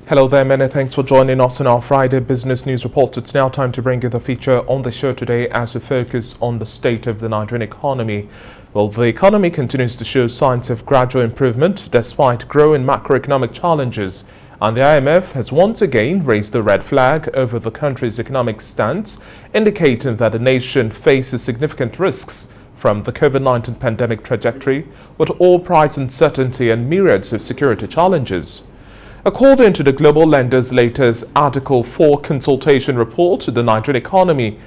Hello there, many thanks for joining us in our Friday Business News Report. It's now time to bring you the feature on the show today as we focus on the state of the Nigerian economy. Well, the economy continues to show signs of gradual improvement despite growing macroeconomic challenges. And the IMF has once again raised the red flag over the country's economic stance, indicating that the nation faces significant risks from the COVID-19 pandemic trajectory, with oil price uncertainty and myriads of security challenges. According to the Global Lender's latest Article 4 consultation report, the Nigerian economy,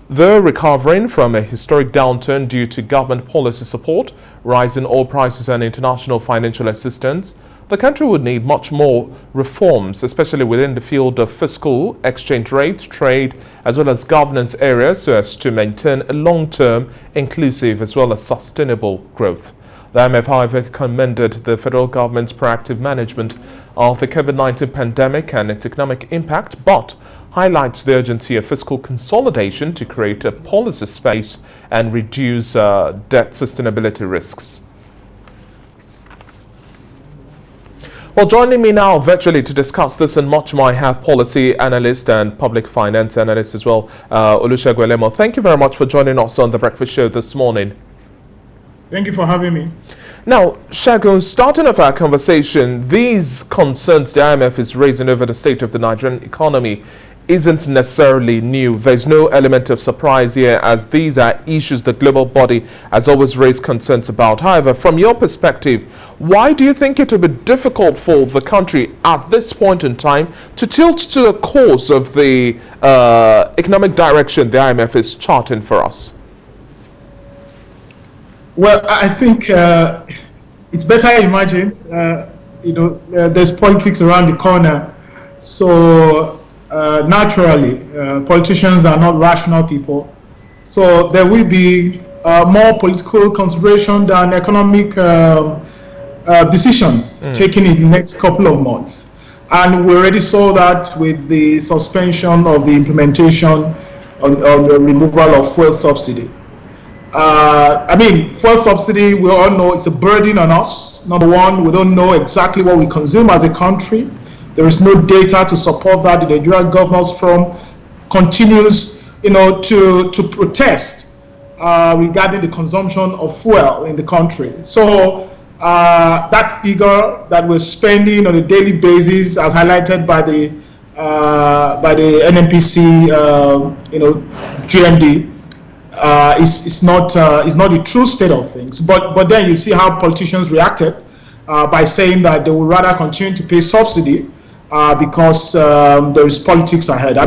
though recovering from a historic downturn due to government policy support, rising oil prices and international financial assistance, the country would need much more reforms, especially within the field of fiscal, exchange rate, trade, as well as governance areas, so as to maintain a long-term, inclusive, as well as sustainable growth. The IMF, however, commended the federal government's proactive management of the COVID-19 pandemic and its economic impact, but highlights the urgency of fiscal consolidation to create a policy space and reduce debt sustainability risks. Well, joining me now virtually to discuss this and much more, I have policy analyst and public finance analyst as well, Olusegun Elemo. Thank you very much for joining us on the Breakfast Show this morning. Thank you for having me. Now, Segun, starting off our conversation, these concerns the IMF is raising over the state of the Nigerian economy isn't necessarily new. There's no element of surprise here, as these are issues the global body has always raised concerns about. However, from your perspective, why do you think it will be difficult for the country at this point in time to tilt to a course of the economic direction the IMF is charting for us? Well, I think it's better imagined. There's politics around the corner. So naturally, politicians are not rational people. So there will be more political consideration than economic decisions taken in the next couple of months. And we already saw that with the suspension of the implementation on the removal of fuel subsidy. Fuel subsidy, we all know it's a burden on us. Number one, we don't know exactly what we consume as a country. There is no data to support that. The Nigerian Governors Forum continues, to protest regarding the consumption of fuel in the country. So that figure that we're spending on a daily basis, as highlighted by the NNPC, GMD. Is not the true state of things, but then you see how politicians reacted by saying that they would rather continue to pay subsidy because there is politics ahead.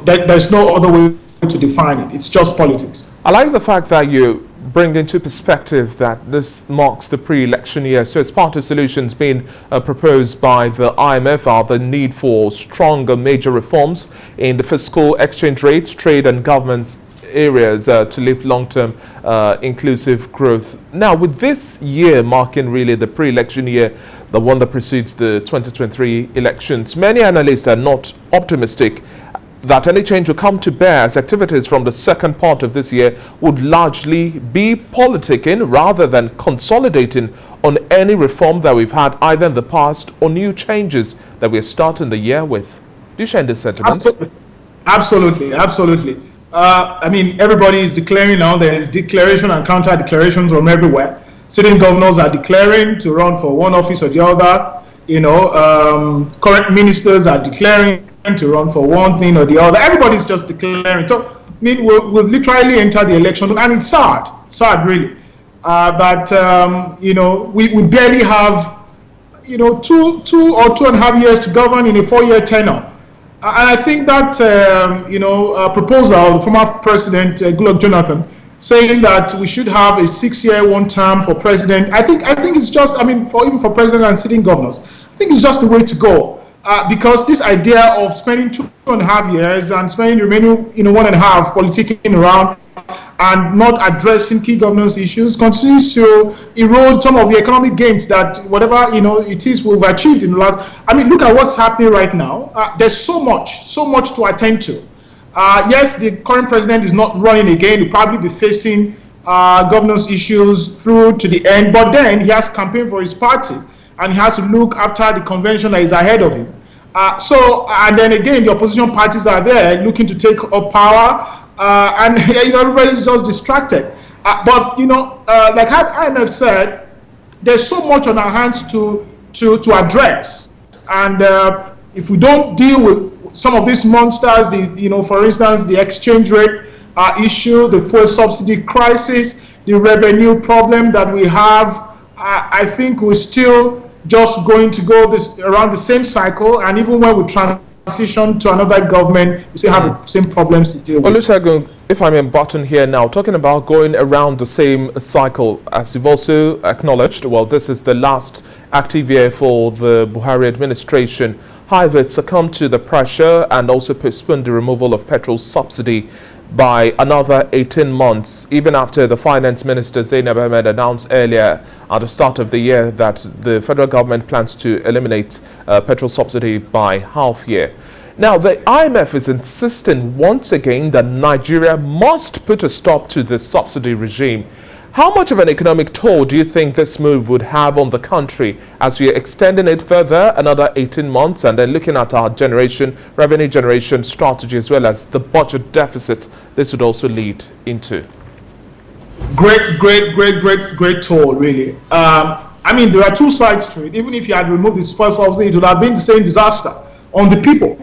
There's no other way to define it. It's just politics. I like the fact that you bring into perspective that this marks the pre-election year. So as part of solutions being proposed by the IMF are the need for stronger major reforms in the fiscal, exchange rate, trade and governance areas to lift long-term inclusive growth. Now, with this year marking really the pre-election year, the one that precedes the 2023 elections, many analysts are not optimistic that any change will come to bear, as activities from the second part of this year would largely be politicking rather than consolidating on any reform that we've had either in the past or new changes that we're starting the year with. Do you share this sentiment? Absolutely. Everybody is declaring now. There is declaration and counter declarations from everywhere. Sitting governors are declaring to run for one office or the other. Current ministers are declaring to run for one thing or the other. Everybody's just declaring. So, we'll literally enter the election, and it's sad really, that we barely have 2 or 2.5 years to govern in a 4-year tenure. And I think that proposal, the former President Goodluck Jonathan, saying that we should have a 6-year one term for president. I think it's just, for president and sitting governors, I think it's just the way to go. Because this idea of spending 2.5 years and spending the remaining 1.5 politicking around and not addressing key governance issues continues to erode some of the economic gains that whatever it is we've achieved in the last. Look at what's happening right now. There's so much to attend to. Yes, the current president is not running again. He'll probably be facing governance issues through to the end, but then he has campaigned for his party and he has to look after the convention that is ahead of him. And then again, the opposition parties are there looking to take up power, and everybody's just distracted. But like IMF said, there's so much on our hands to address, and if we don't deal with some of these monsters, for instance, the exchange rate issue, the fuel subsidy crisis, the revenue problem that we have, I think we're still just going to go around the same cycle, and even when we transition to another government, we still have the same problems to deal with. Olusegun, if I'm in button here now, talking about going around the same cycle, as you've also acknowledged, well, this is the last active year for the Buhari administration. However, it succumbed to the pressure and also postponed the removal of petrol subsidy by another 18 months, even after the finance minister Zainab Ahmed announced earlier at the start of the year that the federal government plans to eliminate petrol subsidy by half year. Now, the IMF is insisting once again that Nigeria must put a stop to this subsidy regime. How much of an economic toll do you think this move would have on the country as we are extending it further another 18 months and then looking at our revenue generation strategy, as well as the budget deficit this would also lead into? Great toll, really. I mean, there are two sides to it. Even if you had removed this first subsidy, it would have been the same disaster on the people.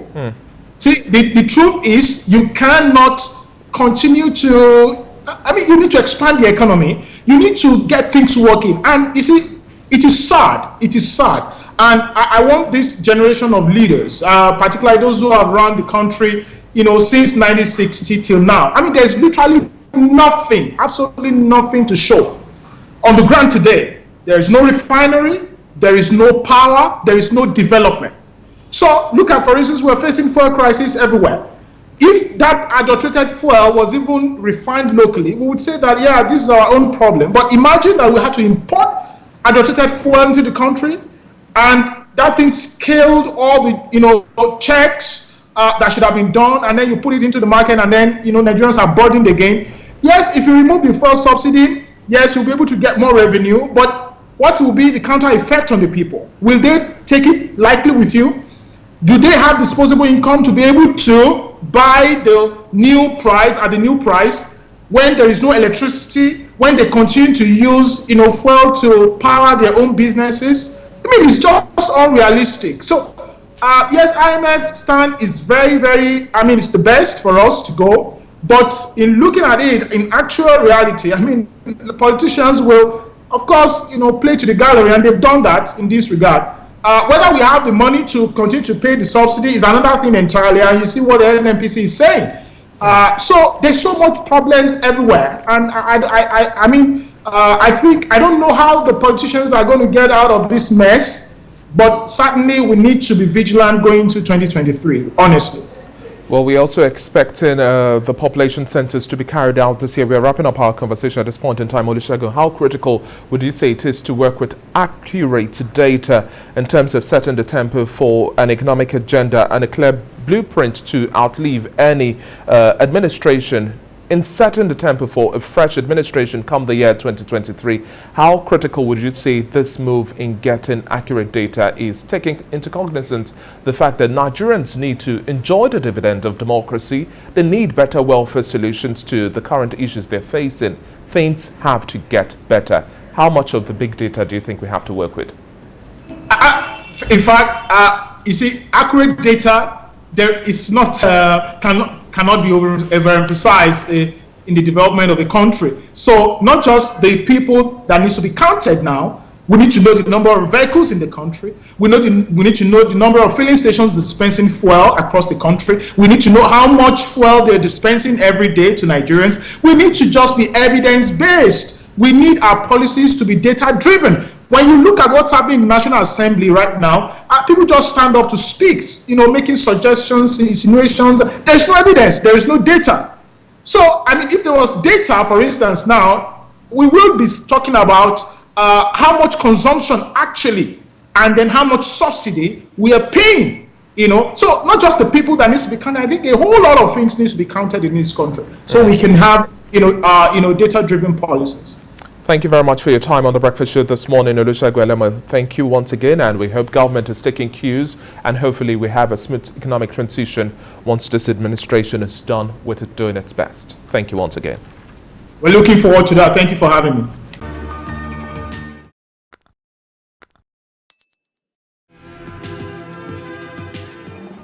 See, the truth is, you cannot continue to, you need to expand the economy. You need to get things working. And you see, it is sad. It is sad. And I want this generation of leaders, particularly those who have run the country, since 1960 till now. I mean, there's literally nothing, absolutely nothing to show. On the ground today, there is no refinery, there is no power, there is no development. So look at, for instance, we're facing fuel crisis everywhere. If that adulterated fuel was even refined locally, we would say that, yeah, this is our own problem. But imagine that we had to import adulterated fuel into the country, and that thing scaled all the, checks that should have been done, and then you put it into the market, and then, Nigerians are burdened again. Yes, if you remove the fuel subsidy, yes, you'll be able to get more revenue, but what will be the counter effect on the people? Will they take it lightly with you? Do they have disposable income to be able to buy the new price at the new price when there is no electricity, when they continue to use fuel to power their own businesses? I mean, it's just unrealistic. So yes, IMF stand is very, very, it's the best for us to go, but in looking at it in actual reality, the politicians will, of course, play to the gallery, and they've done that in this regard. Whether we have the money to continue to pay the subsidy is another thing entirely, and you see what the NNPC is saying. So there's so much problems everywhere, and I don't know how the politicians are going to get out of this mess, but certainly we need to be vigilant going into 2023, honestly. Well, we're also expecting the population census to be carried out this year. We are wrapping up our conversation at this point in time. Olusegun, how critical would you say it is to work with accurate data in terms of setting the tempo for an economic agenda and a clear blueprint to outlive any administration in setting the tempo for a fresh administration come the year 2023? How critical would you say this move in getting accurate data is, taking into cognizance the fact that Nigerians need to enjoy the dividend of democracy? They need better welfare solutions to the current issues they're facing. Things have to get better. How much of the big data do you think we have to work with? In fact, you see, accurate data there is not cannot be overemphasized in the development of the country. So not just the people that needs to be counted now. We need to know the number of vehicles in the country. We need to know the number of filling stations dispensing fuel across the country. We need to know how much fuel they're dispensing every day to Nigerians. We need to just be evidence-based. We need our policies to be data-driven. When you look at what's happening in the National Assembly right now, people just stand up to speak, making suggestions, insinuations. There's no evidence. There is no data. So, if there was data, for instance, now, we will be talking about how much consumption actually, and then how much subsidy we are paying, So, not just the people that needs to be counted. I think a whole lot of things needs to be counted in this country, so we can have, data-driven policies. Thank you very much for your time on the Breakfast Show this morning, Olusegun Elemo. Thank you once again, and we hope government is taking cues, and hopefully we have a smooth economic transition once this administration is done with it doing its best. Thank you once again. We're looking forward to that. Thank you for having me.